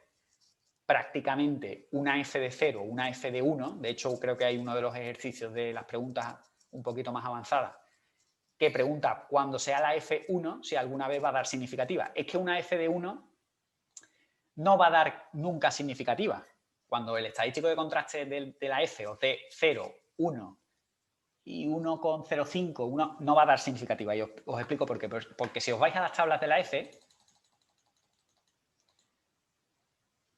prácticamente una F de 0, una F de 1, de hecho creo que hay uno de los ejercicios de las preguntas un poquito más avanzadas que pregunta cuando sea la F1 si alguna vez va a dar significativa. Es que una F de 1 no va a dar nunca significativa. Cuando el estadístico de contraste de la F os dé 0, 1 y 1,05 no va a dar significativa. Y os explico por qué. Porque si os vais a las tablas de la F,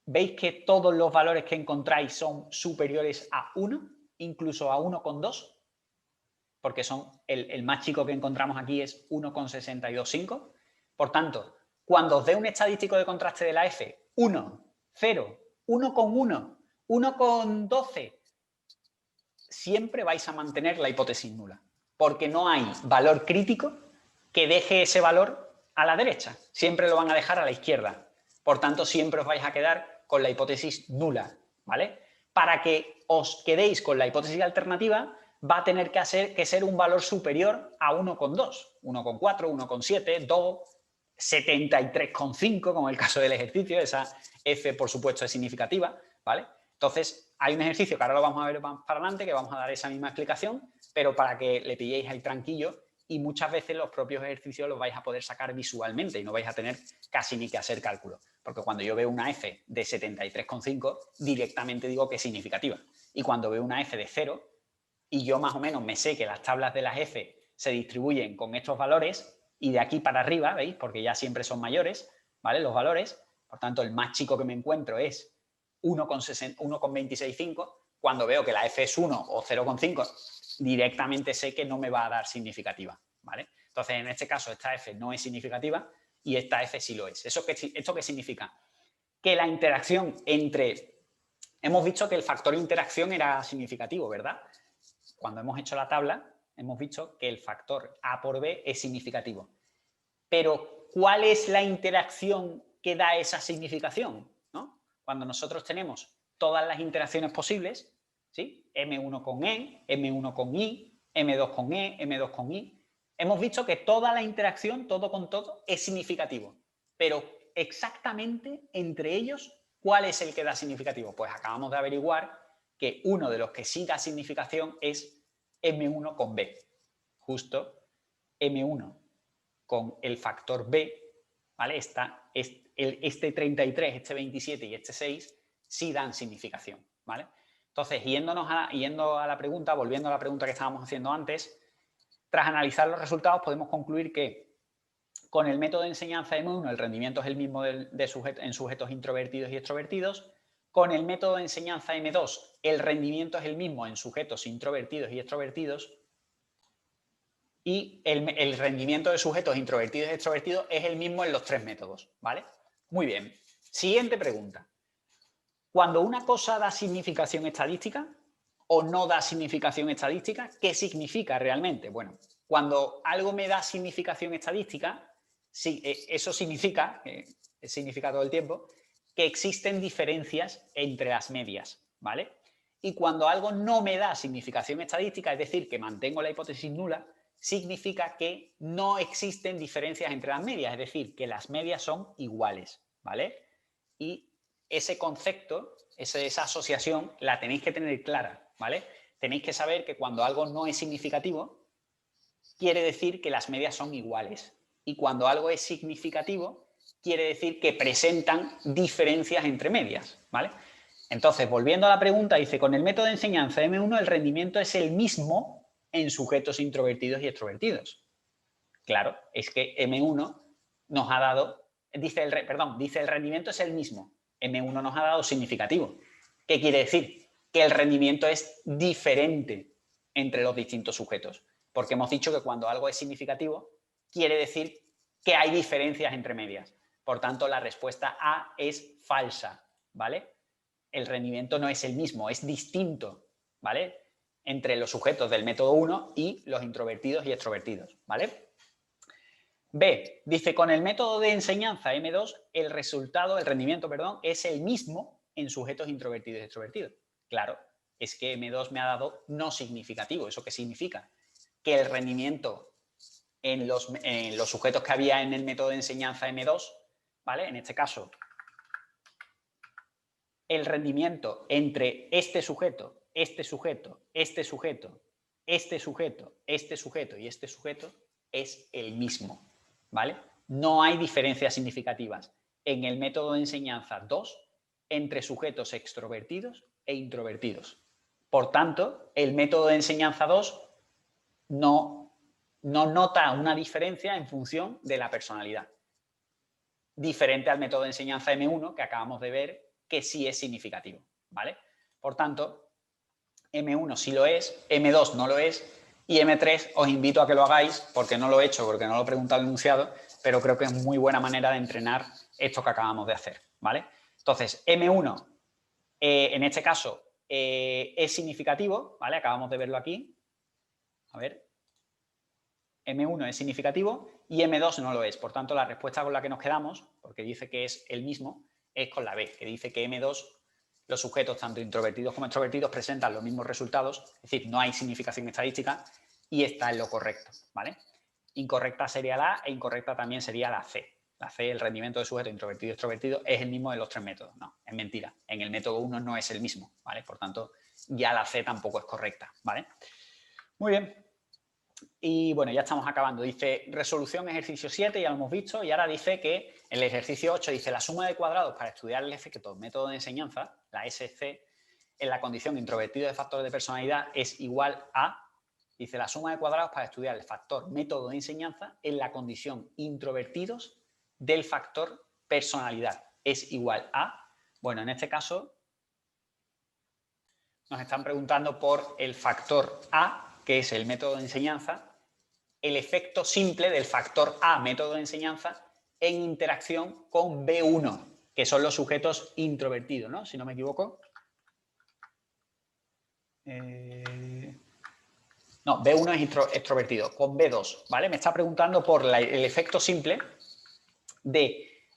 veis que todos los valores que encontráis son superiores a 1, incluso a 1,2, porque son el más chico que encontramos aquí es 1,625. Por tanto, cuando os dé un estadístico de contraste de la F, 1, 0, 1,1, 1,12, siempre vais a mantener la hipótesis nula, porque no hay valor crítico que deje ese valor a la derecha, siempre lo van a dejar a la izquierda. Por tanto, siempre os vais a quedar con la hipótesis nula, ¿vale? Para que os quedéis con la hipótesis alternativa, va a tener que ser un valor superior a 1,2, 1,4, 1,7, 2, 73,5, como el caso del ejercicio, esa F, por supuesto, es significativa, ¿vale? Entonces, hay un ejercicio que ahora lo vamos a ver más para adelante, que vamos a dar esa misma explicación, pero para que le pilléis ahí tranquillo, y muchas veces los propios ejercicios los vais a poder sacar visualmente y no vais a tener casi ni que hacer cálculo. Porque cuando yo veo una F de 73,5, directamente digo que es significativa. Y cuando veo una F de 0, y yo más o menos me sé que las tablas de las F se distribuyen con estos valores, y de aquí para arriba, ¿veis? Porque ya siempre son mayores, ¿vale? Los valores. Por tanto, el más chico que me encuentro es 1,265. Cuando veo que la F es 1 o 0,5, directamente sé que no me va a dar significativa, ¿vale? Entonces, en este caso, esta F no es significativa y esta F sí lo es. ¿Esto qué significa? Que la interacción entre... Hemos visto que el factor interacción era significativo, ¿verdad? Cuando hemos hecho la tabla, hemos visto que el factor A por B es significativo. Pero, ¿cuál es la interacción que da esa significación? ¿No? Cuando nosotros tenemos todas las interacciones posibles, ¿sí? M1 con E, M1 con I, M2 con E, M2 con I, hemos visto que toda la interacción, todo con todo, es significativo. Pero exactamente entre ellos, ¿cuál es el que da significativo? Pues acabamos de averiguar que uno de los que sí da significación es M1 con B. Justo M1 con el factor B, ¿vale? Este 33, este 27 y este 6 sí dan significación, ¿vale? Entonces, yendo a la pregunta, volviendo a la pregunta que estábamos haciendo antes, tras analizar los resultados podemos concluir que con el método de enseñanza M1 el rendimiento es el mismo en sujetos introvertidos y extrovertidos. Con el método de enseñanza M2 el rendimiento es el mismo en sujetos introvertidos y extrovertidos. Y el rendimiento de sujetos introvertidos y extrovertidos es el mismo en los tres métodos, ¿vale? Muy bien. Siguiente pregunta. Cuando una cosa da significación estadística o no da significación estadística, ¿qué significa realmente? Bueno, cuando algo me da significación estadística, sí, eso significa, significa todo el tiempo, que existen diferencias entre las medias, ¿vale? Y cuando algo no me da significación estadística, es decir, que mantengo la hipótesis nula, significa que no existen diferencias entre las medias, es decir, que las medias son iguales, ¿vale? Y ese concepto, esa asociación, la tenéis que tener clara, ¿vale? Tenéis que saber que cuando algo no es significativo, quiere decir que las medias son iguales. Y cuando algo es significativo, quiere decir que presentan diferencias entre medias, ¿vale? Entonces, volviendo a la pregunta, dice, con el método de enseñanza M1 el rendimiento es el mismo en sujetos introvertidos y extrovertidos. Claro, es que M1 nos ha dado, dice el rendimiento es el mismo. M1 nos ha dado significativo. ¿Qué quiere decir? Que el rendimiento es diferente entre los distintos sujetos. Porque hemos dicho que cuando algo es significativo, quiere decir que hay diferencias entre medias. Por tanto, la respuesta A es falsa, ¿vale? El rendimiento no es el mismo, es distinto, ¿vale? Entre los sujetos del método 1 y los introvertidos y extrovertidos, ¿vale? B, dice, con el método de enseñanza M2, el rendimiento, perdón, es el mismo en sujetos introvertidos y extrovertidos. Claro, es que M2 me ha dado no significativo. ¿Eso qué significa? Que el rendimiento en los sujetos que había en el método de enseñanza M2, ¿vale? En este caso, el rendimiento entre este sujeto, este sujeto, este sujeto, este sujeto, este sujeto y este sujeto es el mismo, ¿vale? No hay diferencias significativas en el método de enseñanza 2 entre sujetos extrovertidos e introvertidos. Por tanto, el método de enseñanza 2 no nota una diferencia en función de la personalidad. Diferente al método de enseñanza M1 que acabamos de ver que sí es significativo, ¿vale? Por tanto, M1 sí lo es, M2 no lo es y M3 os invito a que lo hagáis porque no lo he hecho, porque no lo he preguntado el enunciado, pero creo que es muy buena manera de entrenar esto que acabamos de hacer, ¿vale? Entonces, M1, en este caso, es significativo, ¿vale? Acabamos de verlo aquí. A ver. M1 es significativo y M2 no lo es. Por tanto, la respuesta con la que nos quedamos, porque dice que es el mismo, es con la B, que dice que M2, los sujetos tanto introvertidos como extrovertidos presentan los mismos resultados, es decir, no hay significación estadística y está en lo correcto, ¿vale? Incorrecta sería la A e incorrecta también sería la C. La C, el rendimiento de sujeto introvertido y extrovertido, es el mismo de los tres métodos. No, es mentira. En el método 1 no es el mismo, ¿vale? Por tanto, ya la C tampoco es correcta, ¿vale? Muy bien. Y bueno, ya estamos acabando. Dice resolución ejercicio 7, ya lo hemos visto, y ahora dice que en el ejercicio 8 dice la suma de cuadrados para estudiar el efecto método de enseñanza, la SC, en la condición introvertido de factor de personalidad es igual a, dice la suma de cuadrados para estudiar el factor método de enseñanza en la condición introvertidos del factor personalidad es igual a, bueno, en este caso nos están preguntando por el factor A, que es el método de enseñanza, el efecto simple del factor A, método de enseñanza, en interacción con B1, que son los sujetos introvertidos, ¿no? Si no me equivoco. No, B1 es extrovertido, con B2, ¿vale? Me está preguntando por el efecto simple de...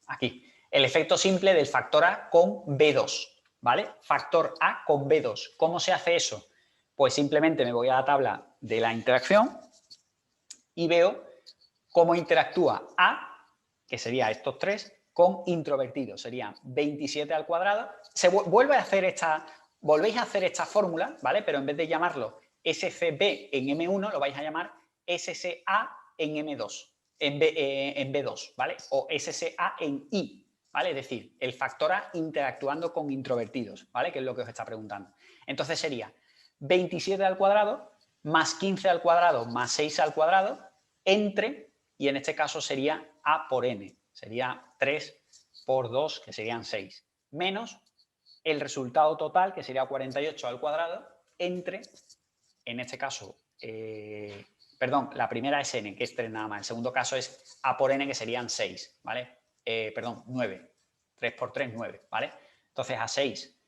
aquí. El efecto simple del factor A con B2, ¿vale? Factor A con B2. ¿Cómo se hace eso? Pues simplemente me voy a la tabla de la interacción y veo cómo interactúa A, que sería estos tres, con introvertidos. Serían 27 al cuadrado. Se volvéis a hacer esta fórmula, ¿vale? Pero en vez de llamarlo SCB en M1, lo vais a llamar SCA en M2, en B2, ¿vale? O SCA en I, ¿vale? Es decir, el factor A interactuando con introvertidos, ¿vale? Que es lo que os está preguntando. Entonces sería 27 al cuadrado más 15 al cuadrado más 6 al cuadrado entre, y en este caso sería A por N, sería 3 por 2, que serían 6, menos el resultado total, que sería 48 al cuadrado, entre, en este caso, perdón, la primera es N, que es 3 nada más, el segundo caso es A por N, que serían 6, ¿vale? Perdón, 9, 3 por 3, 9, ¿vale? Entonces a 6,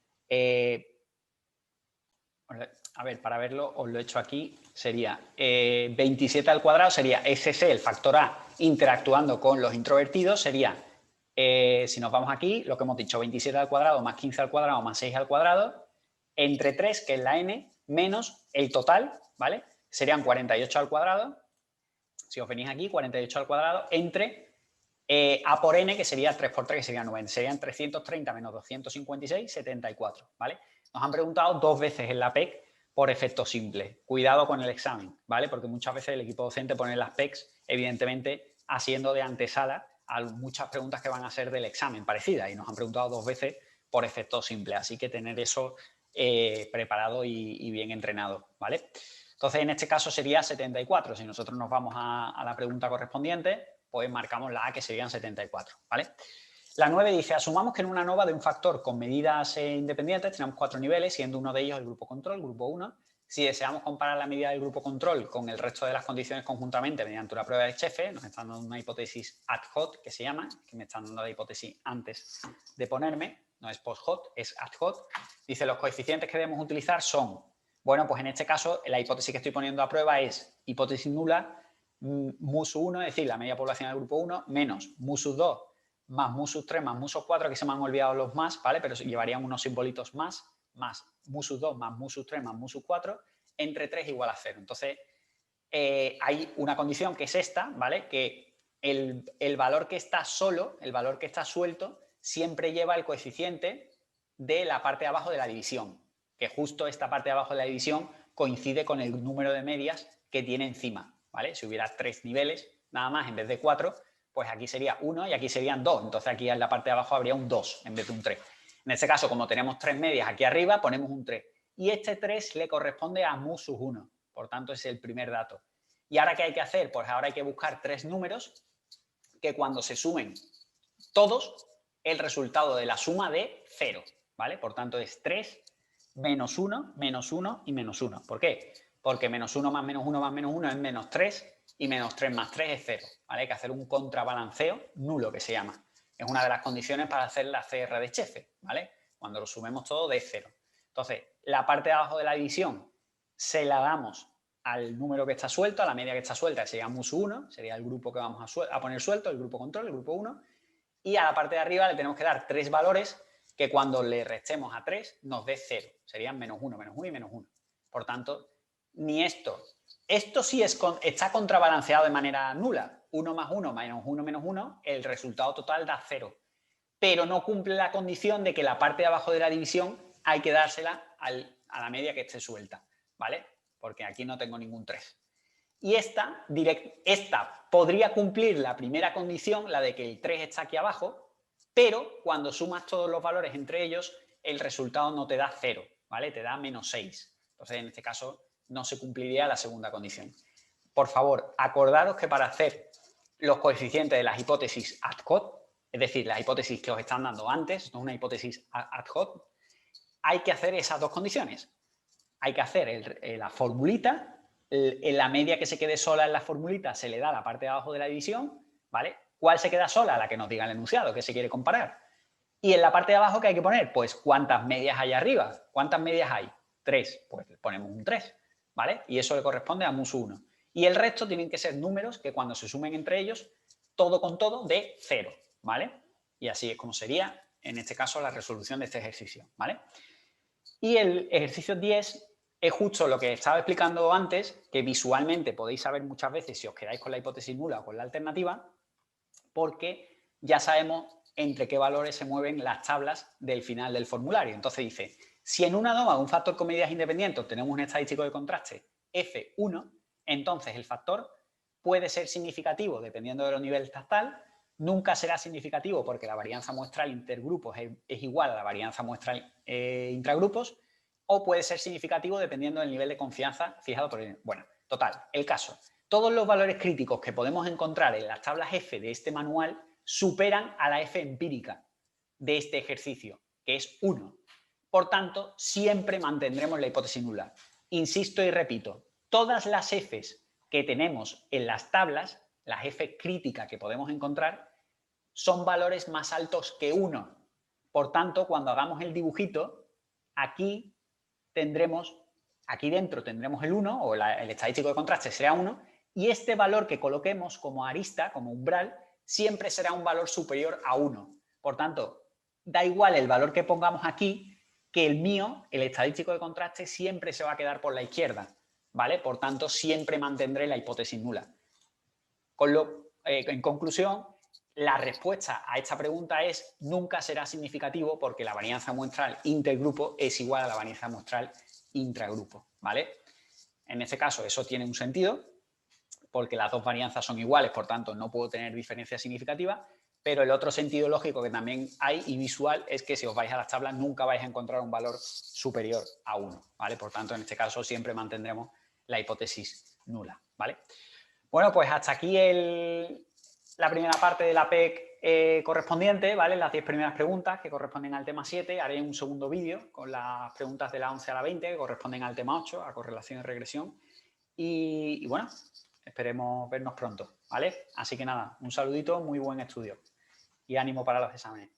a ver, para verlo os lo he hecho aquí, sería 27 al cuadrado, sería SC, el factor A, interactuando con los introvertidos, sería, si nos vamos aquí, lo que hemos dicho, 27 al cuadrado más 15 al cuadrado más 6 al cuadrado, entre 3, que es la N, menos el total, ¿vale? Serían 48 al cuadrado, si os venís aquí, 48 al cuadrado, entre A por N, que sería 3 por 3, que sería 9, serían 330 menos 256, 74, ¿vale? Nos han preguntado 2 veces en la PEC por efecto simple. Cuidado con el examen, ¿vale? Porque muchas veces el equipo docente pone las PECs, evidentemente, haciendo de antesala a muchas preguntas que van a ser del examen parecidas y nos han preguntado 2 veces por efecto simple. Así que tener eso preparado y bien entrenado, ¿vale? Entonces, en este caso sería 74. Si nosotros nos vamos a la pregunta correspondiente, pues marcamos la A, que serían 74, ¿vale? La 9 dice, asumamos que en una ANOVA de un factor con medidas independientes tenemos 4 niveles, siendo uno de ellos el grupo control, grupo 1. Si deseamos comparar la medida del grupo control con el resto de las condiciones conjuntamente mediante una prueba de Chefe, nos están dando una hipótesis ad hoc, que se llama, que me están dando la hipótesis antes de ponerme, no es post-hoc, es ad hoc. Dice, los coeficientes que debemos utilizar son, bueno, pues en este caso la hipótesis que estoy poniendo a prueba es hipótesis nula, mu1, es decir, la media poblacional del grupo 1, menos mu2 más mu3 más mu4, que se me han olvidado los más, ¿vale? Pero llevarían unos simbolitos más mu2 más mu3 más mu4, entre 3 igual a 0. Entonces, hay una condición que es esta, ¿vale? Que el valor que está solo, el valor que está suelto, siempre lleva el coeficiente de la parte de abajo de la división, que justo esta parte de abajo de la división coincide con el número de medias que tiene encima, ¿vale? Si hubiera 3 niveles, nada más, en vez de 4, pues aquí sería 1 y aquí serían 2. Entonces aquí en la parte de abajo habría un 2 en vez de un 3. En este caso, como tenemos 3 medias aquí arriba, ponemos un 3. Y este 3 le corresponde a mu1. Por tanto, es el primer dato. ¿Y ahora qué hay que hacer? Pues ahora hay que buscar 3 números que cuando se sumen todos, el resultado de la suma de 0. ¿Vale? Por tanto, es 3 menos 1 y menos 1. ¿Por qué? Porque menos 1 más menos 1 más menos 1 es menos 3 y menos 3 más 3 es 0. ¿Vale? Hay que hacer un contrabalanceo nulo, que se llama. Es una de las condiciones para hacer la CR de Chefe, ¿vale? Cuando lo sumemos todo de 0. Entonces, la parte de abajo de la división se la damos al número que está suelto, a la media que está suelta, que sería mu1, sería el grupo que vamos a poner suelto, el grupo control, el grupo 1, y a la parte de arriba le tenemos que dar 3 valores que cuando le restemos a 3 nos dé 0. Serían menos 1, menos 1 y menos 1. Por tanto, ni esto. Esto sí está contrabalanceado de manera nula. 1 más 1 menos 1 menos 1, el resultado total da 0. Pero no cumple la condición de que la parte de abajo de la división hay que dársela a la media que esté suelta, ¿vale? Porque aquí no tengo ningún 3. Y esta podría cumplir la primera condición, la de que el 3 está aquí abajo, pero cuando sumas todos los valores entre ellos, el resultado no te da 0, ¿vale? Te da menos 6. Entonces, en este caso, no se cumpliría la segunda condición. Por favor, acordaros que para hacer los coeficientes de las hipótesis ad hoc, es decir, las hipótesis que os están dando antes, no es una hipótesis ad hoc, hay que hacer esas dos condiciones. Hay que hacer la formulita, en la media que se quede sola en la formulita se le da a la parte de abajo de la división, ¿vale? ¿Cuál se queda sola? La que nos diga el enunciado, que se quiere comparar. Y en la parte de abajo, ¿qué hay que poner? Pues ¿cuántas medias hay arriba? ¿Cuántas medias hay? 3, pues ponemos un 3, ¿vale? Y eso le corresponde a mus1. Y el resto tienen que ser números que cuando se sumen entre ellos, todo con todo, de 0, ¿vale? Y así es como sería, en este caso, la resolución de este ejercicio, ¿vale? Y el ejercicio 10 es justo lo que estaba explicando antes, que visualmente podéis saber muchas veces si os quedáis con la hipótesis nula o con la alternativa, porque ya sabemos entre qué valores se mueven las tablas del final del formulario. Entonces dice, si en una ANOVA de un factor con medidas independientes tenemos un estadístico de contraste F1, entonces el factor puede ser significativo dependiendo de los niveles tal, nunca será significativo porque la varianza muestral intergrupos es igual a la varianza muestral intragrupos, o puede ser significativo dependiendo del nivel de confianza fijado por el... Bueno, total, el caso. Todos los valores críticos que podemos encontrar en las tablas F de este manual superan a la F empírica de este ejercicio, que es 1. Por tanto, siempre mantendremos la hipótesis nula. Insisto y repito, todas las Fs que tenemos en las tablas, las F críticas que podemos encontrar, son valores más altos que 1. Por tanto, cuando hagamos el dibujito, aquí dentro tendremos el 1, o el estadístico de contraste será 1, y este valor que coloquemos como arista, como umbral, siempre será un valor superior a 1. Por tanto, da igual el valor que pongamos aquí, que el mío, el estadístico de contraste, siempre se va a quedar por la izquierda, ¿vale? Por tanto, siempre mantendré la hipótesis nula. En conclusión, la respuesta a esta pregunta es nunca será significativo porque la varianza muestral intergrupo es igual a la varianza muestral intragrupo, ¿vale? En este caso eso tiene un sentido porque las dos varianzas son iguales, por tanto no puedo tener diferencia significativa, pero el otro sentido lógico que también hay y visual es que si os vais a las tablas nunca vais a encontrar un valor superior a 1, ¿vale? Por tanto, en este caso siempre mantendremos la hipótesis nula, ¿vale? Bueno, pues hasta aquí la primera parte de la PEC correspondiente, ¿vale? Las 10 primeras preguntas que corresponden al tema 7. Haré un segundo vídeo con las preguntas de la 11 a la 20 que corresponden al tema 8, a correlación y regresión. Y bueno, esperemos vernos pronto, ¿vale? Así que nada, un saludito, muy buen estudio y ánimo para los exámenes.